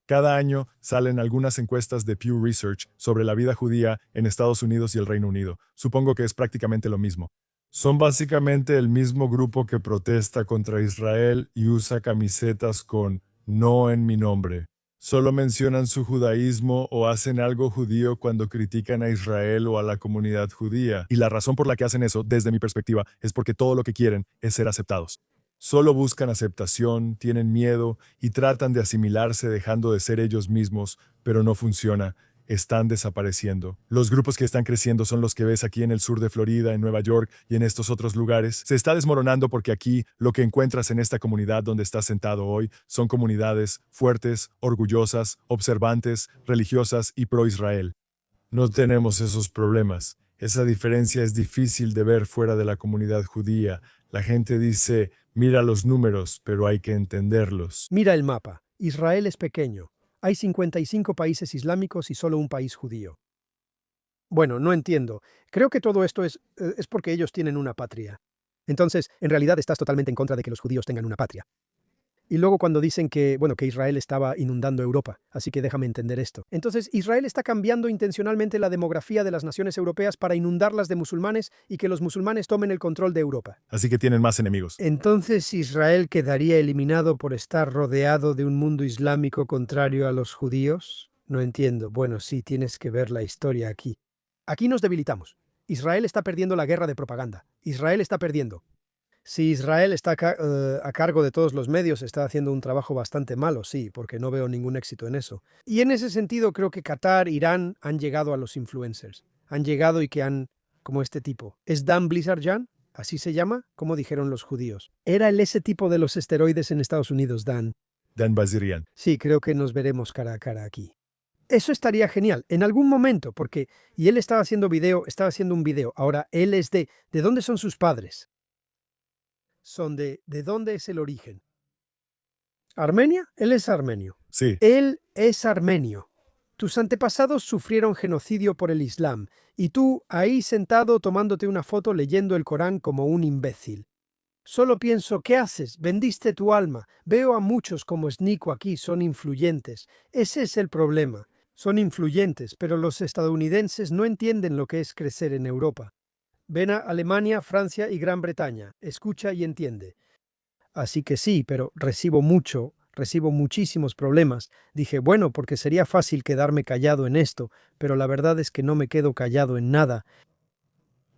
Cada año salen algunas encuestas de Pew Research sobre la vida judía en Estados Unidos y el Reino Unido. Supongo que es prácticamente lo mismo. Son básicamente el mismo grupo que protesta contra Israel y usa camisetas con "no en mi nombre". Solo mencionan su judaísmo o hacen algo judío cuando critican a Israel o a la comunidad judía. Y la razón por la que hacen eso, desde mi perspectiva, es porque todo lo que quieren es ser aceptados. Solo buscan aceptación, tienen miedo y tratan de asimilarse dejando de ser ellos mismos, pero no funciona. Están desapareciendo. Los grupos que están creciendo son los que ves aquí en el sur de Florida, en Nueva York y en estos otros lugares. Se está desmoronando porque aquí lo que encuentras en esta comunidad donde estás sentado hoy son comunidades fuertes, orgullosas, observantes, religiosas y pro-Israel. No tenemos esos problemas. Esa diferencia es difícil de ver fuera de la comunidad judía. La gente dice, mira los números, pero hay que entenderlos. Mira el mapa. Israel es pequeño. Hay 55 países islámicos y solo un país judío. Bueno, no entiendo. Creo que todo esto es porque ellos tienen una patria. Entonces, en realidad estás totalmente en contra de que los judíos tengan una patria. Y luego cuando dicen que Israel estaba inundando Europa, así que déjame entender esto. Entonces, Israel está cambiando intencionalmente la demografía de las naciones europeas para inundarlas de musulmanes y que los musulmanes tomen el control de Europa. Así que tienen más enemigos. Entonces, ¿Israel quedaría eliminado por estar rodeado de un mundo islámico contrario a los judíos? No entiendo. Bueno, sí, tienes que ver la historia aquí. Aquí nos debilitamos. Israel está perdiendo la guerra de propaganda. Israel está perdiendo. Si Israel está a cargo de todos los medios, está haciendo un trabajo bastante malo, sí, porque no veo ningún éxito en eso. Y en ese sentido creo que Qatar, Irán han llegado a los influencers. Han llegado y que han, como este tipo. ¿Es Dan Blizzardjan? ¿Así se llama? Como dijeron los judíos. Era ese tipo de los esteroides en Estados Unidos, Dan. Dan Bazirian. Sí, creo que nos veremos cara a cara aquí. Eso estaría genial, en algún momento, porque... Y él estaba haciendo un video. Ahora, él es ¿de dónde son sus padres? Son ¿de dónde es el origen? ¿Armenia? Él es armenio. Sí. Él es armenio. Tus antepasados sufrieron genocidio por el Islam, y tú, ahí sentado tomándote una foto leyendo el Corán como un imbécil. Solo pienso, ¿qué haces? Vendiste tu alma. Veo a muchos como Snico aquí, son influyentes. Ese es el problema. Son influyentes, pero los estadounidenses no entienden lo que es crecer en Europa. Ven a Alemania, Francia y Gran Bretaña. Escucha y entiende. Así que sí, pero recibo mucho recibo muchísimos problemas. Dije, bueno, porque sería fácil quedarme callado en esto, pero la verdad es que no me quedo callado en nada.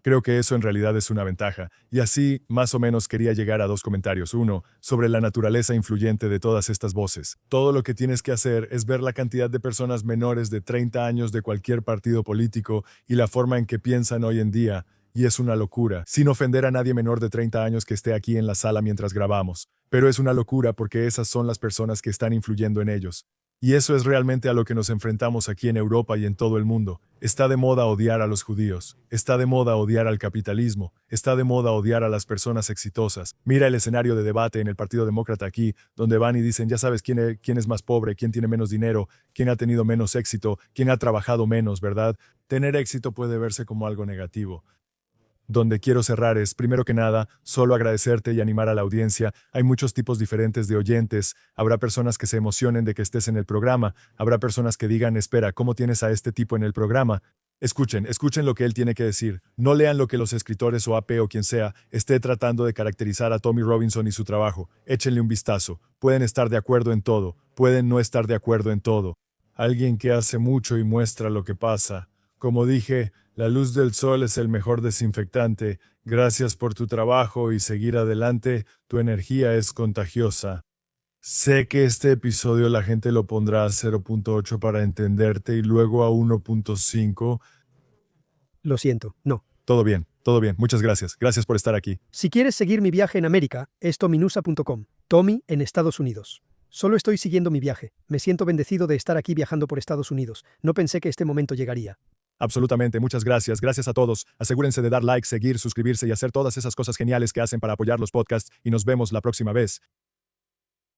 Creo que eso en realidad es una ventaja, y así, más o menos, quería llegar a dos comentarios. Uno, sobre la naturaleza influyente de todas estas voces. Todo lo que tienes que hacer es ver la cantidad de personas menores de 30 años de cualquier partido político y la forma en que piensan hoy en día, y es una locura, sin ofender a nadie menor de 30 años que esté aquí en la sala mientras grabamos. Pero es una locura porque esas son las personas que están influyendo en ellos. Y eso es realmente a lo que nos enfrentamos aquí en Europa y en todo el mundo. Está de moda odiar a los judíos, está de moda odiar al capitalismo, está de moda odiar a las personas exitosas. Mira el escenario de debate en el Partido Demócrata aquí, donde van y dicen, ya sabes quién es más pobre, quién tiene menos dinero, quién ha tenido menos éxito, quién ha trabajado menos, ¿verdad? Tener éxito puede verse como algo negativo. Donde quiero cerrar es, primero que nada, solo agradecerte y animar a la audiencia. Hay muchos tipos diferentes de oyentes. Habrá personas que se emocionen de que estés en el programa. Habrá personas que digan, espera, ¿cómo tienes a este tipo en el programa? Escuchen lo que él tiene que decir. No lean lo que los escritores o AP o quien sea esté tratando de caracterizar a Tommy Robinson y su trabajo. Échenle un vistazo. Pueden estar de acuerdo en todo. Pueden no estar de acuerdo en todo. Alguien que hace mucho y muestra lo que pasa. Como dije, la luz del sol es el mejor desinfectante. Gracias por tu trabajo y seguir adelante. Tu energía es contagiosa. Sé que este episodio la gente lo pondrá a 0.8 para entenderte y luego a 1.5. Lo siento, no. Todo bien, todo bien. Muchas gracias. Gracias por estar aquí. Si quieres seguir mi viaje en América, es tominusa.com. Tommy en Estados Unidos. Solo estoy siguiendo mi viaje. Me siento bendecido de estar aquí viajando por Estados Unidos. No pensé que este momento llegaría. Absolutamente, muchas gracias. Gracias a todos. Asegúrense de dar like, seguir, suscribirse y hacer todas esas cosas geniales que hacen para apoyar los podcasts y nos vemos la próxima vez.